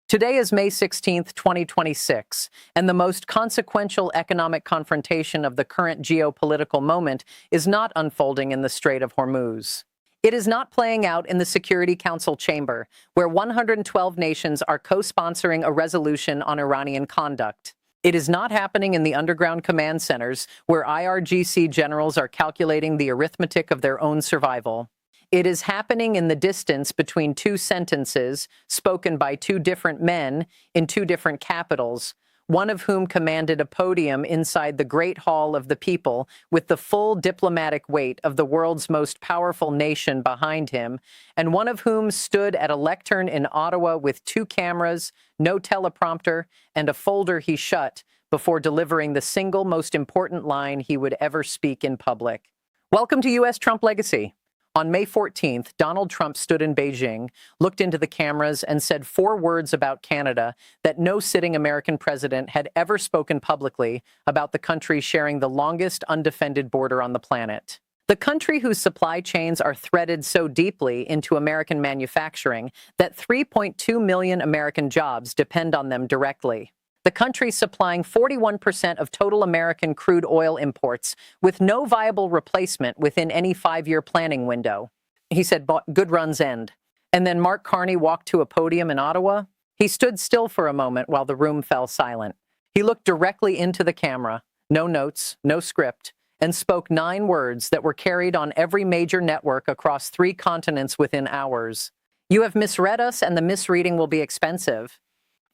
Today is May 16th, 2026, and the most consequential economic confrontation of the current geopolitical moment is not unfolding in the Strait of Hormuz. It is not playing out in the Security Council chamber, where 112 nations are co-sponsoring a resolution on Iranian conduct. It is not happening in the underground command centers, where IRGC generals are calculating the arithmetic of their own survival. It is happening in the distance between two sentences spoken by two different men in two different capitals, one of whom commanded a podium inside the Great Hall of the People with the full diplomatic weight of the world's most powerful nation behind him, and one of whom stood at a lectern in Ottawa with two cameras, no teleprompter, and a folder he shut before delivering the single most important line he would ever speak in public. Welcome to U.S. Trump Legacy. On May 14th, Donald Trump stood in Beijing, looked into the cameras, and said 4 words about Canada that no sitting American president had ever spoken publicly about the country sharing the longest undefended border on the planet. The country whose supply chains are threaded so deeply into American manufacturing that 3.2 million American jobs depend on them directly. The country supplying 41% of total American crude oil imports with no viable replacement within any 5-year planning window. He said, "Good runs end." And then Mark Carney walked to a podium in Ottawa. He stood still for a moment while the room fell silent. He looked directly into the camera, no notes, no script, and spoke 9 words that were carried on every major network across 3 continents within hours. "You have misread us, and the misreading will be expensive."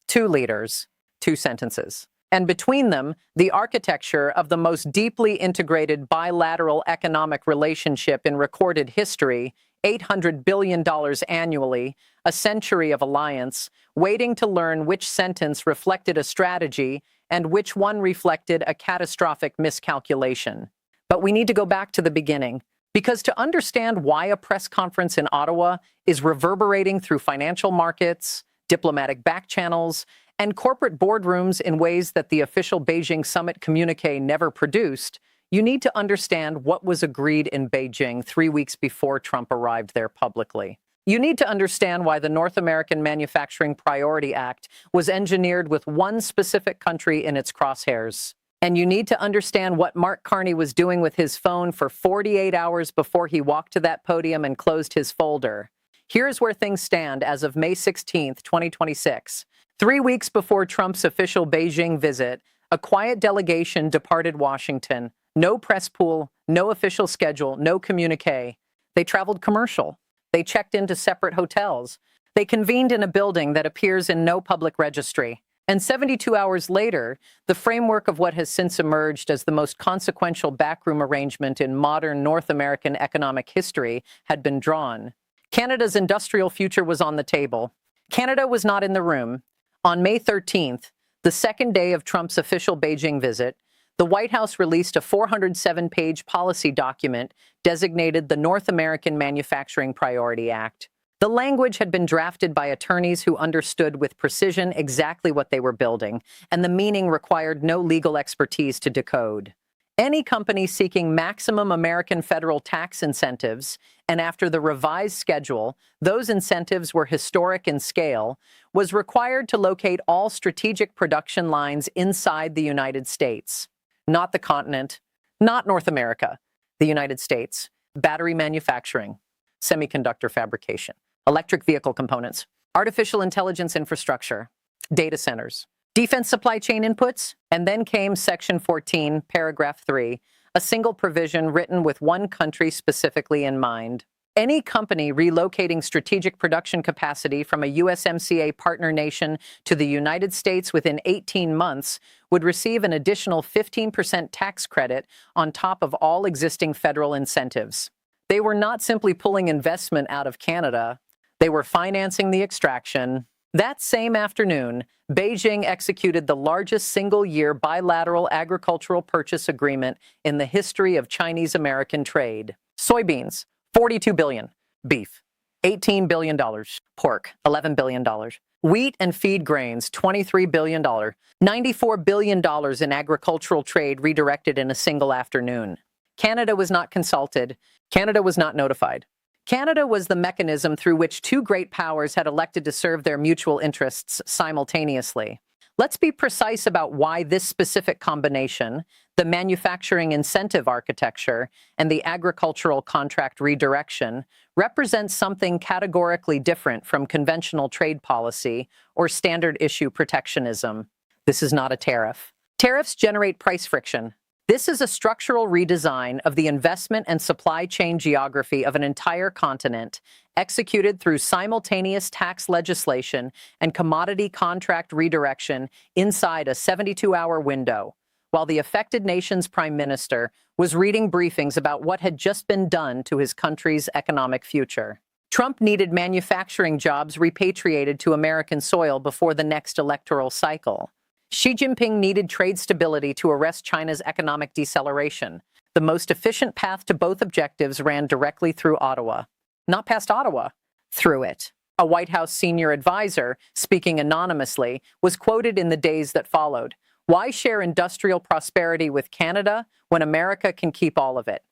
2 leaders. 2 sentences. And between them, the architecture of the most deeply integrated bilateral economic relationship in recorded history, $800 billion annually, a century of alliance, waiting to learn which sentence reflected a strategy and which one reflected a catastrophic miscalculation. But we need to go back to the beginning, because to understand why a press conference in Ottawa is reverberating through financial markets, diplomatic back channels, and corporate boardrooms in ways that the official Beijing summit communique never produced, you need to understand what was agreed in Beijing 3 weeks before Trump arrived there publicly. You need to understand why the North American Manufacturing Priority Act was engineered with one specific country in its crosshairs. And you need to understand what Mark Carney was doing with his phone for 48 hours before he walked to that podium and closed his folder. Here's where things stand as of May 16th, 2026. 3 weeks before Trump's official Beijing visit, a quiet delegation departed Washington. No press pool, no official schedule, no communique. They traveled commercial. They checked into separate hotels. They convened in a building that appears in no public registry. And 72 hours later, the framework of what has since emerged as the most consequential backroom arrangement in modern North American economic history had been drawn. Canada's industrial future was on the table. Canada was not in the room. On May 13th, the second day of Trump's official Beijing visit, the White House released a 407-page policy document designated the North American Manufacturing Priority Act. The language had been drafted by attorneys who understood with precision exactly what they were building, and the meaning required no legal expertise to decode. Any company seeking maximum American federal tax incentives, and after the revised schedule, those incentives were historic in scale, was required to locate all strategic production lines inside the United States. Not the continent, not North America, the United States. Battery manufacturing, semiconductor fabrication, electric vehicle components, artificial intelligence infrastructure, data centers, defense supply chain inputs, and then came Section 14, Paragraph 3, a single provision written with one country specifically in mind. Any company relocating strategic production capacity from a USMCA partner nation to the United States within 18 months would receive an additional 15% tax credit on top of all existing federal incentives. They were not simply pulling investment out of Canada, they were financing the extraction. That same afternoon, Beijing executed the largest single-year bilateral agricultural purchase agreement in the history of Chinese-American trade. Soybeans, $42 billion. Beef, $18 billion. Pork, $11 billion. Wheat and feed grains, $23 billion. $94 billion in agricultural trade redirected in a single afternoon. Canada was not consulted. Canada was not notified. Canada was the mechanism through which two great powers had elected to serve their mutual interests simultaneously. Let's be precise about why this specific combination, the manufacturing incentive architecture and the agricultural contract redirection, represents something categorically different from conventional trade policy or standard issue protectionism. This is not a tariff. Tariffs generate price friction. This is a structural redesign of the investment and supply chain geography of an entire continent, executed through simultaneous tax legislation and commodity contract redirection inside a 72-hour window, while the affected nation's prime minister was reading briefings about what had just been done to his country's economic future. Trump needed manufacturing jobs repatriated to American soil before the next electoral cycle. Xi Jinping needed trade stability to arrest China's economic deceleration. The most efficient path to both objectives ran directly through Ottawa. Not past Ottawa, through it. A White House senior advisor, speaking anonymously, was quoted in the days that followed. "Why share industrial prosperity with Canada when America can keep all of it?"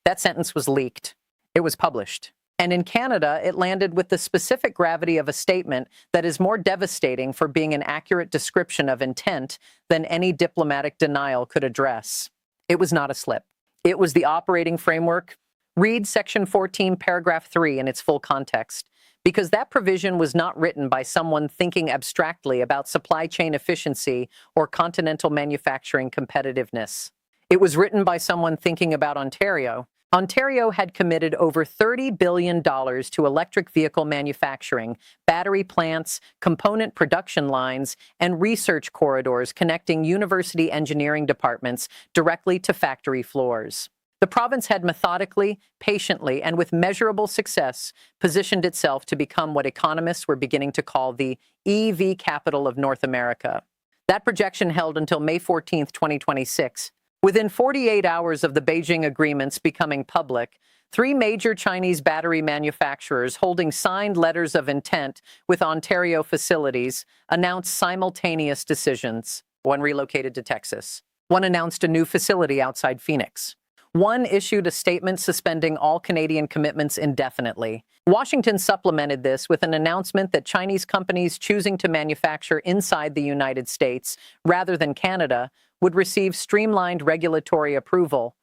That sentence was leaked. It was published. And in Canada, it landed with the specific gravity of a statement that is more devastating for being an accurate description of intent than any diplomatic denial could address. It was not a slip. It was the operating framework. Read Section 14, Paragraph 3 in its full context, because that provision was not written by someone thinking abstractly about supply chain efficiency or continental manufacturing competitiveness. It was written by someone thinking about Ontario. Ontario had committed over $30 billion to electric vehicle manufacturing, battery plants, component production lines, and research corridors connecting university engineering departments directly to factory floors. The province had methodically, patiently, and with measurable success positioned itself to become what economists were beginning to call the EV capital of North America. That projection held until May 14, 2026. Within 48 hours of the Beijing agreements becoming public, three major Chinese battery manufacturers holding signed letters of intent with Ontario facilities announced simultaneous decisions. One relocated to Texas. One announced a new facility outside Phoenix. One issued a statement suspending all Canadian commitments indefinitely. Washington supplemented this with an announcement that Chinese companies choosing to manufacture inside the United States rather than Canada would receive streamlined regulatory approval,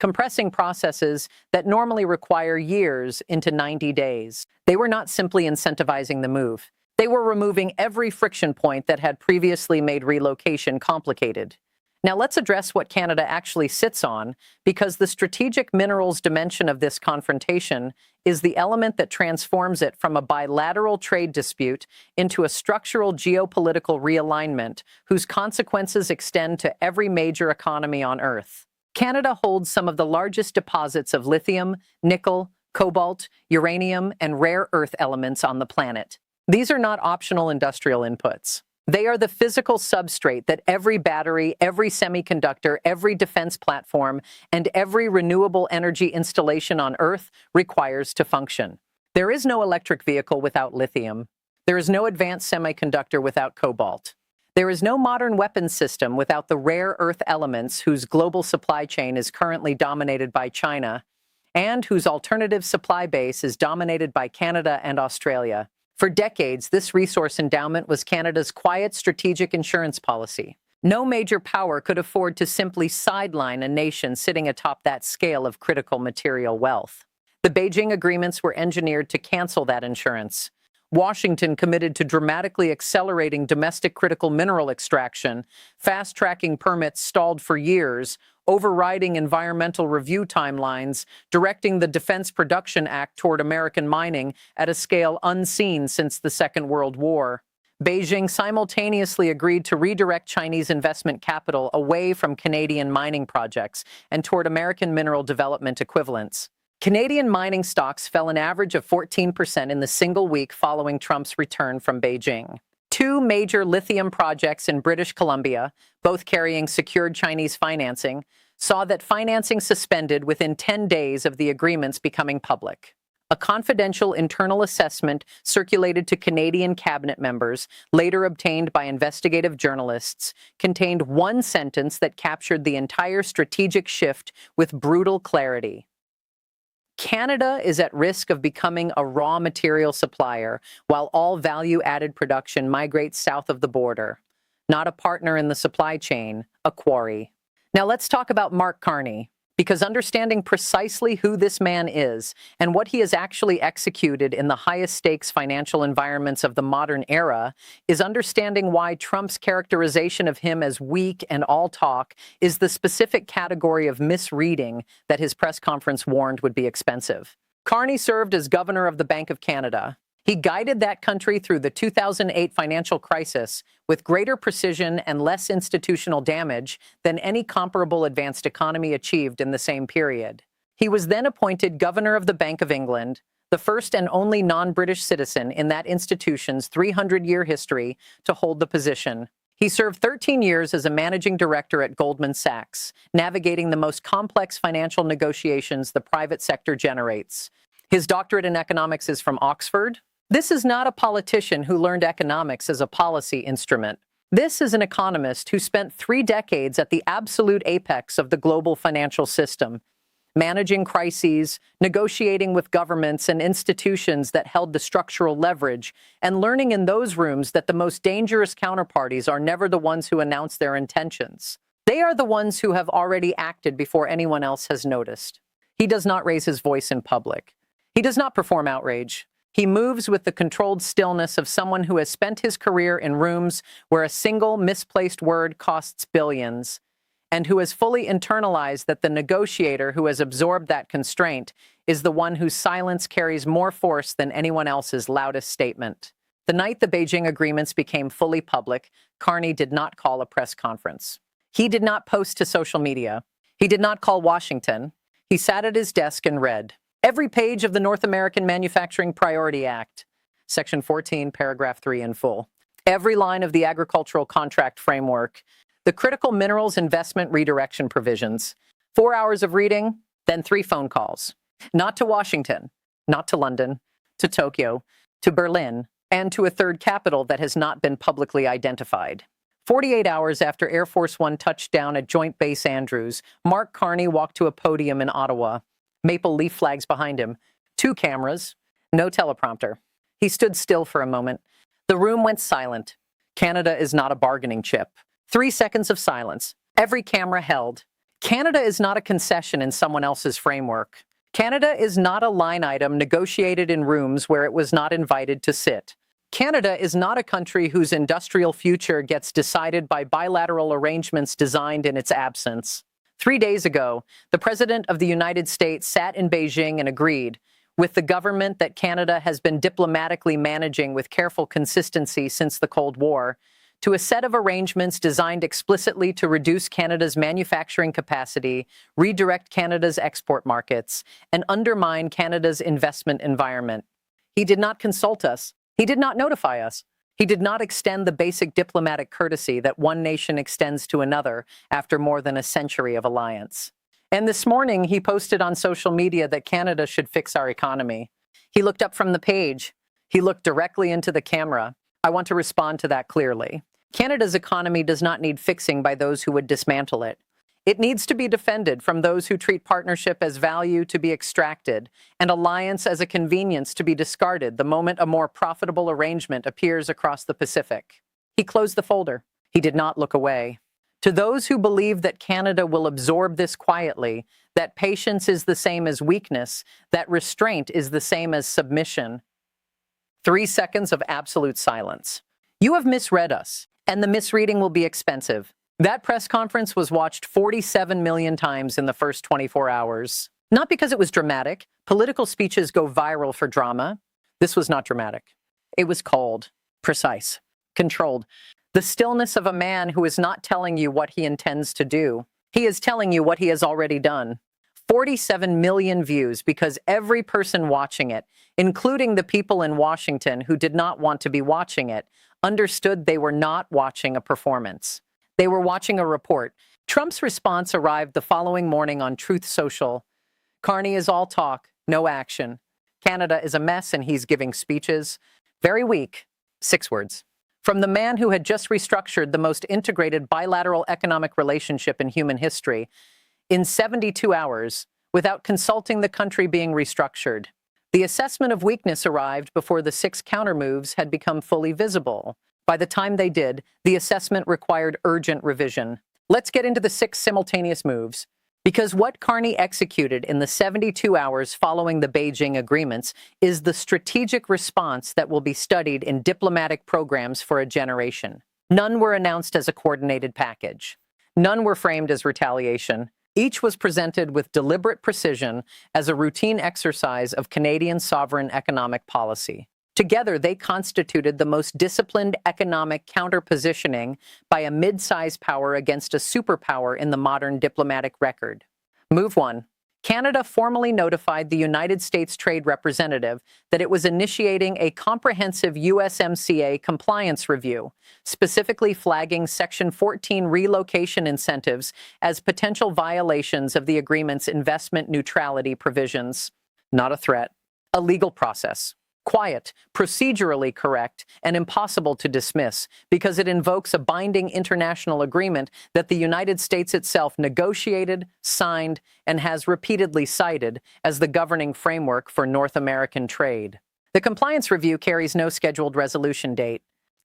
compressing processes that normally require years into 90 days. They were not simply incentivizing the move. They were removing every friction point that had previously made relocation complicated. Now let's address what Canada actually sits on, because the strategic minerals dimension of this confrontation is the element that transforms it from a bilateral trade dispute into a structural geopolitical realignment whose consequences extend to every major economy on Earth. Canada holds some of the largest deposits of lithium, nickel, cobalt, uranium, and rare earth elements on the planet. These are not optional industrial inputs. They are the physical substrate that every battery, every semiconductor, every defense platform, and every renewable energy installation on Earth requires to function. There is no electric vehicle without lithium. There is no advanced semiconductor without cobalt. There is no modern weapons system without the rare earth elements whose global supply chain is currently dominated by China, and whose alternative supply base is dominated by Canada and Australia. For decades, this resource endowment was Canada's quiet strategic insurance policy. No major power could afford to simply sideline a nation sitting atop that scale of critical material wealth. The Beijing agreements were engineered to cancel that insurance. Washington committed to dramatically accelerating domestic critical mineral extraction, fast-tracking permits stalled for years, overriding environmental review timelines, directing the Defense Production Act toward American mining at a scale unseen since the Second World War. Beijing simultaneously agreed to redirect Chinese investment capital away from Canadian mining projects and toward American mineral development equivalents. Canadian mining stocks fell an average of 14% in the single week following Trump's return from Beijing. Two major lithium projects in British Columbia, both carrying secured Chinese financing, saw that financing suspended within 10 days of the agreements becoming public. A confidential internal assessment circulated to Canadian cabinet members, later obtained by investigative journalists, contained one sentence that captured the entire strategic shift with brutal clarity. Canada is at risk of becoming a raw material supplier while all value-added production migrates south of the border. Not a partner in the supply chain, a quarry. Now let's talk about Mark Carney, because understanding precisely who this man is and what he has actually executed in the highest stakes financial environments of the modern era is understanding why Trump's characterization of him as weak and all talk is the specific category of misreading that his press conference warned would be expensive. Carney served as governor of the Bank of Canada. He guided that country through the 2008 financial crisis with greater precision and less institutional damage than any comparable advanced economy achieved in the same period. He was then appointed governor of the Bank of England, the first and only non-British citizen in that institution's 300-year history to hold the position. He served 13 years as a managing director at Goldman Sachs, navigating the most complex financial negotiations the private sector generates. His doctorate in economics is from Oxford. This is not a politician who learned economics as a policy instrument. This is an economist who spent 3 decades at the absolute apex of the global financial system, managing crises, negotiating with governments and institutions that held the structural leverage, and learning in those rooms that the most dangerous counterparties are never the ones who announce their intentions. They are the ones who have already acted before anyone else has noticed. He does not raise his voice in public. He does not perform outrage. He moves with the controlled stillness of someone who has spent his career in rooms where a single misplaced word costs billions, and who has fully internalized that the negotiator who has absorbed that constraint is the one whose silence carries more force than anyone else's loudest statement. The night the Beijing agreements became fully public, Carney did not call a press conference. He did not post to social media. He did not call Washington. He sat at his desk and read every page of the North American Manufacturing Priority Act, Section 14, Paragraph 3 in full. Every line of the Agricultural Contract Framework, the Critical Minerals Investment Redirection Provisions. 4 hours of reading, then 3 phone calls. Not to Washington, not to London, to Tokyo, to Berlin, and to a third capital that has not been publicly identified. 48 hours after Air Force One touched down at Joint Base Andrews, Mark Carney walked to a podium in Ottawa. Maple leaf flags behind him, 2 cameras, no teleprompter. He stood still for a moment. The room went silent. Canada is not a bargaining chip. 3 seconds of silence. Every camera held. Canada is not a concession in someone else's framework. Canada is not a line item negotiated in rooms where it was not invited to sit. Canada is not a country whose industrial future gets decided by bilateral arrangements designed in its absence. 3 days ago, the President of the United States sat in Beijing and agreed, with the government that Canada has been diplomatically managing with careful consistency since the Cold War, to a set of arrangements designed explicitly to reduce Canada's manufacturing capacity, redirect Canada's export markets, and undermine Canada's investment environment. He did not consult us. He did not notify us. He did not extend the basic diplomatic courtesy that one nation extends to another after more than a century of alliance. And this morning, he posted on social media that Canada should fix our economy. He looked up from the page. He looked directly into the camera. I want to respond to that clearly. Canada's economy does not need fixing by those who would dismantle it. It needs to be defended from those who treat partnership as value to be extracted and alliance as a convenience to be discarded the moment a more profitable arrangement appears across the Pacific. He closed the folder. He did not look away. To those who believe that Canada will absorb this quietly, that patience is the same as weakness, that restraint is the same as submission. 3 seconds of absolute silence. You have misread us, and the misreading will be expensive. That press conference was watched 47 million times in the first 24 hours. Not because it was dramatic. Political speeches go viral for drama. This was not dramatic. It was cold, precise, controlled. The stillness of a man who is not telling you what he intends to do. He is telling you what he has already done. 47 million views because every person watching it, including the people in Washington who did not want to be watching it, understood they were not watching a performance. They were watching a report. Trump's response arrived the following morning on Truth Social. Carney is all talk, no action. Canada is a mess and he's giving speeches. Very weak. 6 words. From the man who had just restructured the most integrated bilateral economic relationship in human history, in 72 hours, without consulting the country being restructured. The assessment of weakness arrived before the 6 countermoves had become fully visible. By the time they did, the assessment required urgent revision. Let's get into the 6 simultaneous moves. Because what Carney executed in the 72 hours following the Beijing agreements is the strategic response that will be studied in diplomatic programs for a generation. None were announced as a coordinated package. None were framed as retaliation. Each was presented with deliberate precision as a routine exercise of Canadian sovereign economic policy. Together, they constituted the most disciplined economic counterpositioning by a mid-sized power against a superpower in the modern diplomatic record. Move 1. Canada formally notified the United States Trade Representative that it was initiating a comprehensive USMCA compliance review, specifically flagging Section 14 relocation incentives as potential violations of the agreement's investment neutrality provisions. Not a threat, a legal process. Quiet, procedurally correct, and impossible to dismiss because it invokes a binding international agreement that the United States itself negotiated, signed, and has repeatedly cited as the governing framework for North American trade. The compliance review carries no scheduled resolution date.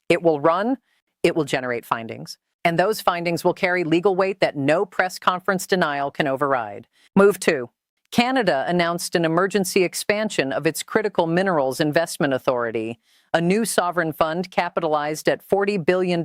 It will run, it will generate findings, and those findings will carry legal weight that no press conference denial can override. Move 2. Canada announced an emergency expansion of its Critical Minerals Investment Authority, a new sovereign fund capitalized at $40 billion,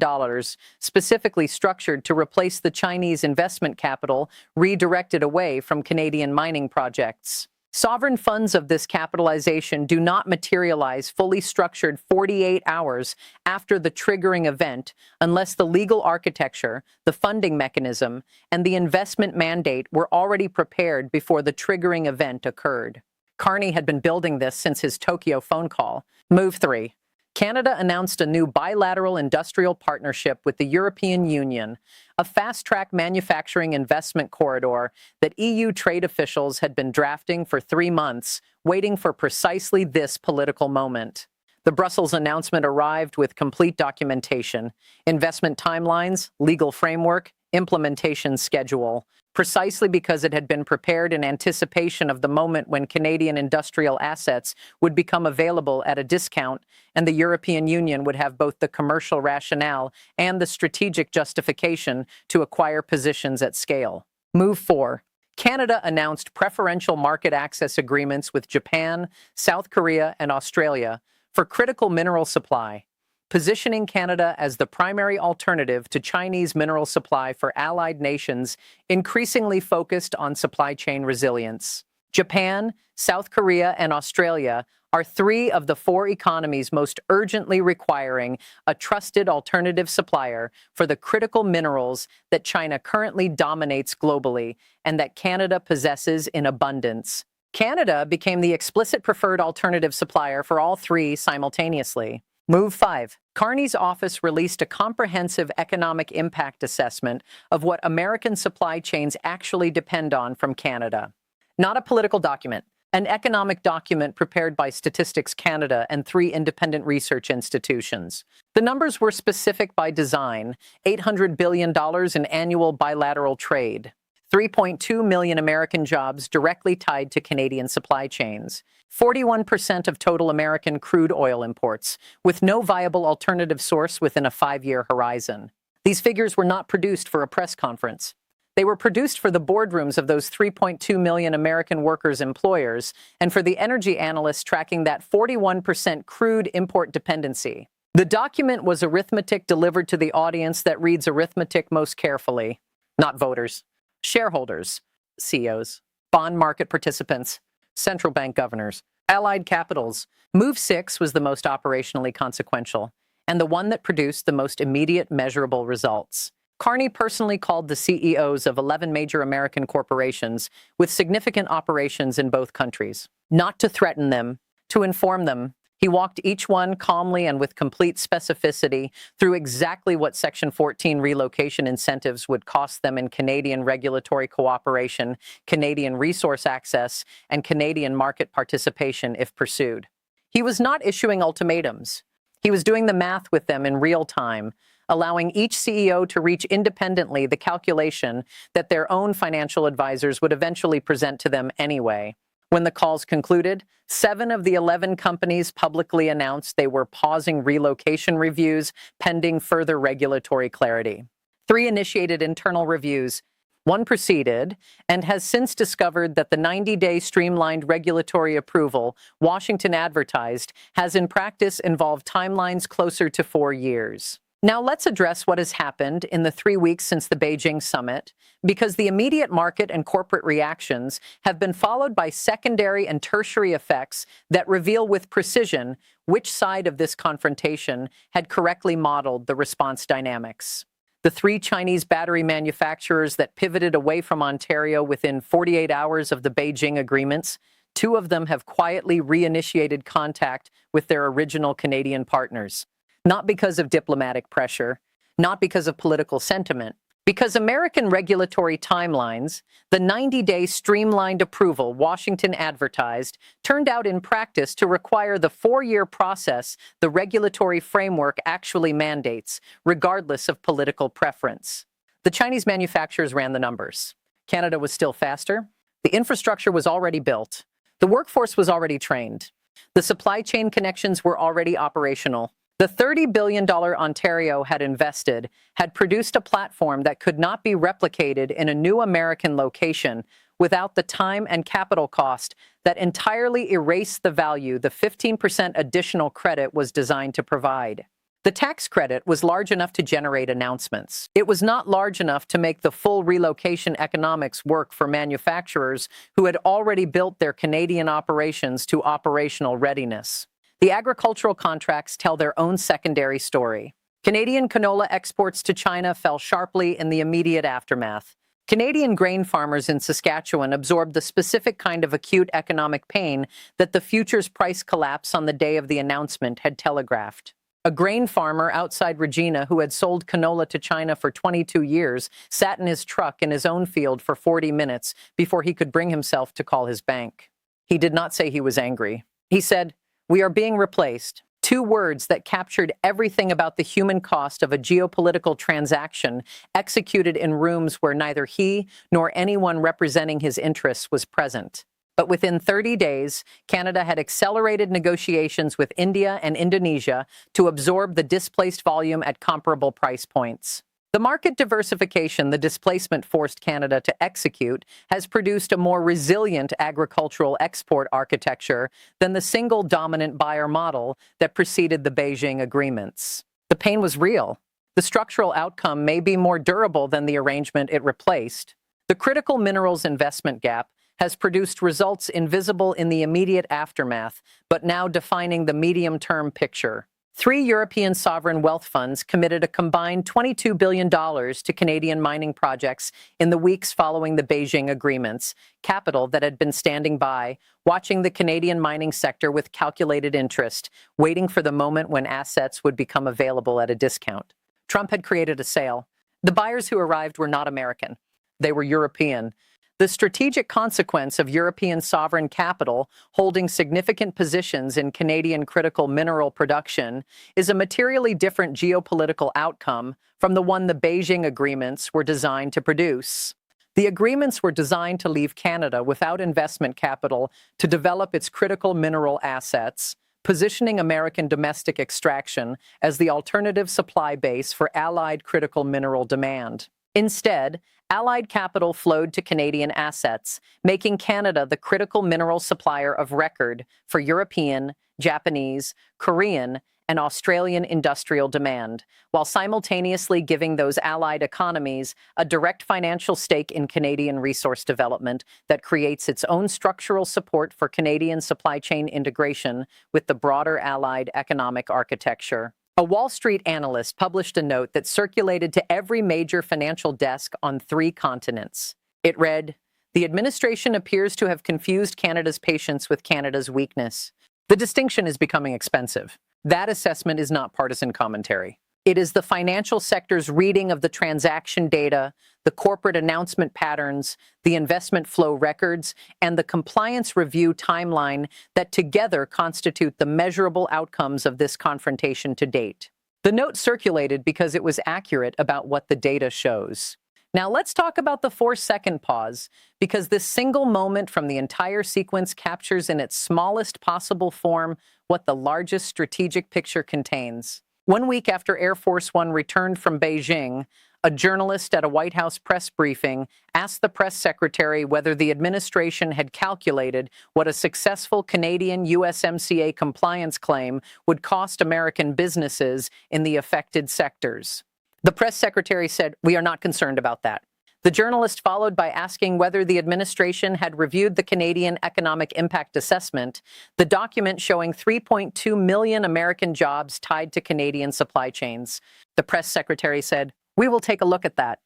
specifically structured to replace the Chinese investment capital redirected away from Canadian mining projects. Sovereign funds of this capitalization do not materialize fully structured 48 hours after the triggering event unless the legal architecture, the funding mechanism, and the investment mandate were already prepared before the triggering event occurred. Carney had been building this since his Tokyo phone call. Move 3. Canada announced a new bilateral industrial partnership with the European Union, a fast-track manufacturing investment corridor that EU trade officials had been drafting for 3 months, waiting for precisely this political moment. The Brussels announcement arrived with complete documentation, investment timelines, legal framework, implementation schedule, precisely because it had been prepared in anticipation of the moment when Canadian industrial assets would become available at a discount and the European Union would have both the commercial rationale and the strategic justification to acquire positions at scale. Move 4. Canada announced preferential market access agreements with Japan, South Korea, and Australia for critical mineral supply, positioning Canada as the primary alternative to Chinese mineral supply for allied nations increasingly focused on supply chain resilience. Japan, South Korea, and Australia are 3 of the 4 economies most urgently requiring a trusted alternative supplier for the critical minerals that China currently dominates globally and that Canada possesses in abundance. Canada became the explicit preferred alternative supplier for all 3 simultaneously. Move 5. Carney's office released a comprehensive economic impact assessment of what American supply chains actually depend on from Canada. Not a political document, an economic document prepared by Statistics Canada and 3 independent research institutions. The numbers were specific by design: $800 billion in annual bilateral trade, 3.2 million American jobs directly tied to Canadian supply chains, 41% of total American crude oil imports, with no viable alternative source within a 5-year horizon. These figures were not produced for a press conference. They were produced for the boardrooms of those 3.2 million American workers' employers and for the energy analysts tracking that 41% crude import dependency. The document was arithmetic delivered to the audience that reads arithmetic most carefully. Not voters. Shareholders. CEOs. Bond market participants. Central bank governors. Allied capitals. Move 6 was the most operationally consequential, and the one that produced the most immediate measurable results. Carney personally called the CEOs of 11 major American corporations with significant operations in both countries. Not to threaten them, to inform them. He walked each one calmly and with complete specificity through exactly what Section 14 relocation incentives would cost them in Canadian regulatory cooperation, Canadian resource access, and Canadian market participation if pursued. He was not issuing ultimatums. He was doing the math with them in real time, allowing each CEO to reach independently the calculation that their own financial advisors would eventually present to them anyway. When the calls concluded, 7 of the 11 companies publicly announced they were pausing relocation reviews pending further regulatory clarity. 3 initiated internal reviews. 1 proceeded and has since discovered that the 90-day streamlined regulatory approval Washington advertised has in practice involved timelines closer to 4 years. Now let's address what has happened in the 3 weeks since the Beijing summit, because the immediate market and corporate reactions have been followed by secondary and tertiary effects that reveal with precision which side of this confrontation had correctly modeled the response dynamics. The 3 Chinese battery manufacturers that pivoted away from Ontario within 48 hours of the Beijing agreements, 2 of them have quietly reinitiated contact with their original Canadian partners. Not because of diplomatic pressure, not because of political sentiment, because American regulatory timelines, the 90-day streamlined approval Washington advertised, turned out in practice to require the 4-year process the regulatory framework actually mandates, regardless of political preference. The Chinese manufacturers ran the numbers. Canada was still faster. The infrastructure was already built. The workforce was already trained. The supply chain connections were already operational. The $30 billion Ontario had invested had produced a platform that could not be replicated in a new American location without the time and capital cost that entirely erased the value the 15% additional credit was designed to provide. The tax credit was large enough to generate announcements. It was not large enough to make the full relocation economics work for manufacturers who had already built their Canadian operations to operational readiness. The agricultural contracts tell their own secondary story. Canadian canola exports to China fell sharply in the immediate aftermath. Canadian grain farmers in Saskatchewan absorbed the specific kind of acute economic pain that the futures price collapse on the day of the announcement had telegraphed. A grain farmer outside Regina who had sold canola to China for 22 years sat in his truck in his own field for 40 minutes before he could bring himself to call his bank. He did not say he was angry. He said, "We are being replaced." 2 words that captured everything about the human cost of a geopolitical transaction executed in rooms where neither he nor anyone representing his interests was present. But within 30 days, Canada had accelerated negotiations with India and Indonesia to absorb the displaced volume at comparable price points. The market diversification the displacement forced Canada to execute has produced a more resilient agricultural export architecture than the single dominant buyer model that preceded the Beijing agreements. The pain was real. The structural outcome may be more durable than the arrangement it replaced. The critical minerals investment gap has produced results invisible in the immediate aftermath, but now defining the medium-term picture. 3 European sovereign wealth funds committed a combined $22 billion to Canadian mining projects in the weeks following the Beijing agreements, capital that had been standing by, watching the Canadian mining sector with calculated interest, waiting for the moment when assets would become available at a discount. Trump had created a sale. The buyers who arrived were not American. They were European. The strategic consequence of European sovereign capital holding significant positions in Canadian critical mineral production is a materially different geopolitical outcome from the one the Beijing agreements were designed to produce. The agreements were designed to leave Canada without investment capital to develop its critical mineral assets, positioning American domestic extraction as the alternative supply base for allied critical mineral demand. Instead, allied capital flowed to Canadian assets, making Canada the critical mineral supplier of record for European, Japanese, Korean, and Australian industrial demand, while simultaneously giving those allied economies a direct financial stake in Canadian resource development that creates its own structural support for Canadian supply chain integration with the broader allied economic architecture. A Wall Street analyst published a note that circulated to every major financial desk on 3 continents. It read, "The administration appears to have confused Canada's patience with Canada's weakness. The distinction is becoming expensive." That assessment is not partisan commentary. It is the financial sector's reading of the transaction data, the corporate announcement patterns, the investment flow records, and the compliance review timeline that together constitute the measurable outcomes of this confrontation to date. The note circulated because it was accurate about what the data shows. Now let's talk about the 4-second pause, because this single moment from the entire sequence captures in its smallest possible form what the largest strategic picture contains. 1 week after Air Force One returned from Beijing, a journalist at a White House press briefing asked the press secretary whether the administration had calculated what a successful Canadian USMCA compliance claim would cost American businesses in the affected sectors. The press secretary said, "We are not concerned about that." The journalist followed by asking whether the administration had reviewed the Canadian Economic Impact Assessment, the document showing 3.2 million American jobs tied to Canadian supply chains. The press secretary said, "We will take a look at that."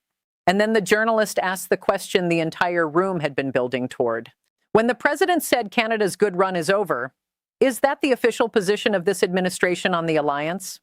And then the journalist asked the question the entire room had been building toward. When the president said Canada's good run is over, is that the official position of this administration on the alliance?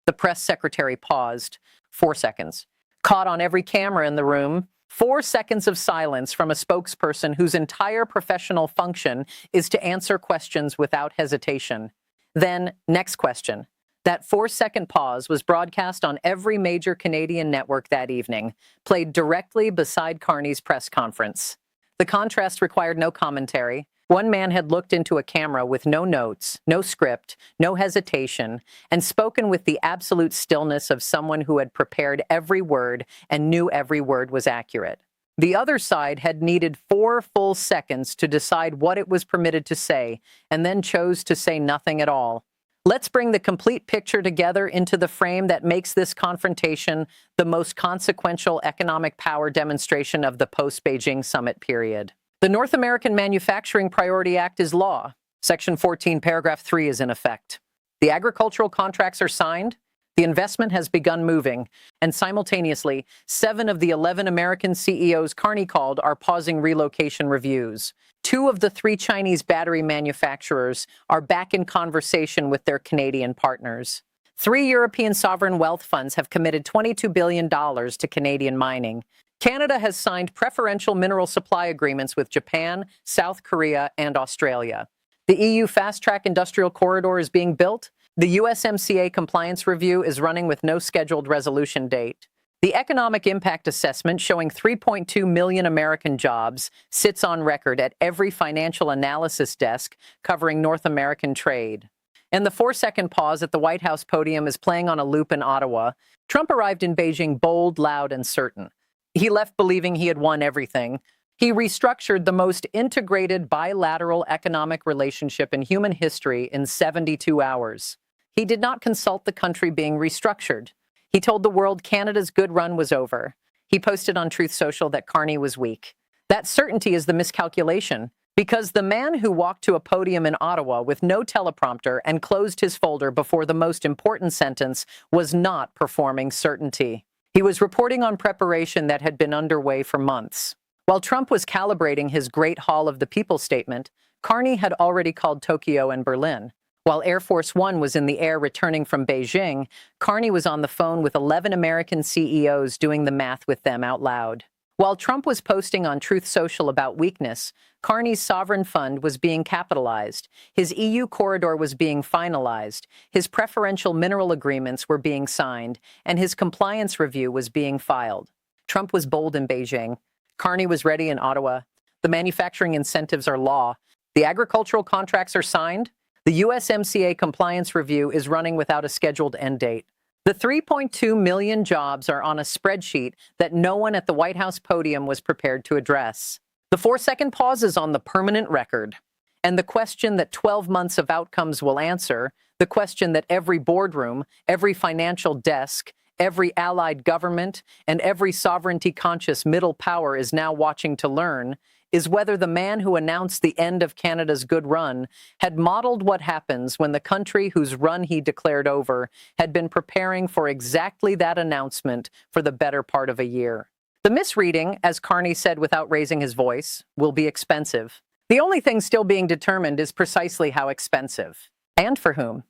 The press secretary paused. 4 seconds. Caught on every camera in the room. 4 seconds of silence from a spokesperson whose entire professional function is to answer questions without hesitation. Then, next question. That 4-second pause was broadcast on every major Canadian network that evening, played directly beside Carney's press conference. The contrast required no commentary. One man had looked into a camera with no notes, no script, no hesitation, and spoken with the absolute stillness of someone who had prepared every word and knew every word was accurate. The other side had needed 4 full seconds to decide what it was permitted to say, and then chose to say nothing at all. Let's bring the complete picture together into the frame that makes this confrontation the most consequential economic power demonstration of the post-Beijing summit period. The North American Manufacturing Priority Act is law. Section 14, paragraph 3 is in effect. The agricultural contracts are signed, the investment has begun moving, and simultaneously, 7 of the 11 American CEOs Carney called are pausing relocation reviews. 2 of the 3 Chinese battery manufacturers are back in conversation with their Canadian partners. 3 European sovereign wealth funds have committed $22 billion to Canadian mining. Canada has signed preferential mineral supply agreements with Japan, South Korea, and Australia. The EU fast-track industrial corridor is being built. The USMCA compliance review is running with no scheduled resolution date. The economic impact assessment showing 3.2 million American jobs sits on record at every financial analysis desk covering North American trade. And the 4-second pause at the White House podium is playing on a loop in Ottawa. Trump arrived in Beijing bold, loud, and certain. He left believing he had won everything. He restructured the most integrated bilateral economic relationship in human history in 72 hours. He did not consult the country being restructured. He told the world Canada's good run was over. He posted on Truth Social that Carney was weak. That certainty is the miscalculation, because the man who walked to a podium in Ottawa with no teleprompter and closed his folder before the most important sentence was not performing certainty. He was reporting on preparation that had been underway for months. While Trump was calibrating his Great Hall of the People statement, Carney had already called Tokyo and Berlin. While Air Force One was in the air returning from Beijing, Carney was on the phone with 11 American CEOs doing the math with them out loud. While Trump was posting on Truth Social about weakness, Carney's sovereign fund was being capitalized, his EU corridor was being finalized, his preferential mineral agreements were being signed, and his compliance review was being filed. Trump was bold in Beijing. Carney was ready in Ottawa. The manufacturing incentives are law. The agricultural contracts are signed. The USMCA compliance review is running without a scheduled end date. The 3.2 million jobs are on a spreadsheet that no one at the White House podium was prepared to address. The 4-second pause is on the permanent record. And the question that 12 months of outcomes will answer, the question that every boardroom, every financial desk, every allied government, and every sovereignty-conscious middle power is now watching to learn, is whether the man who announced the end of Canada's good run had modeled what happens when the country whose run he declared over had been preparing for exactly that announcement for the better part of a year. The misreading, as Carney said without raising his voice, will be expensive. The only thing still being determined is precisely how expensive, and for whom.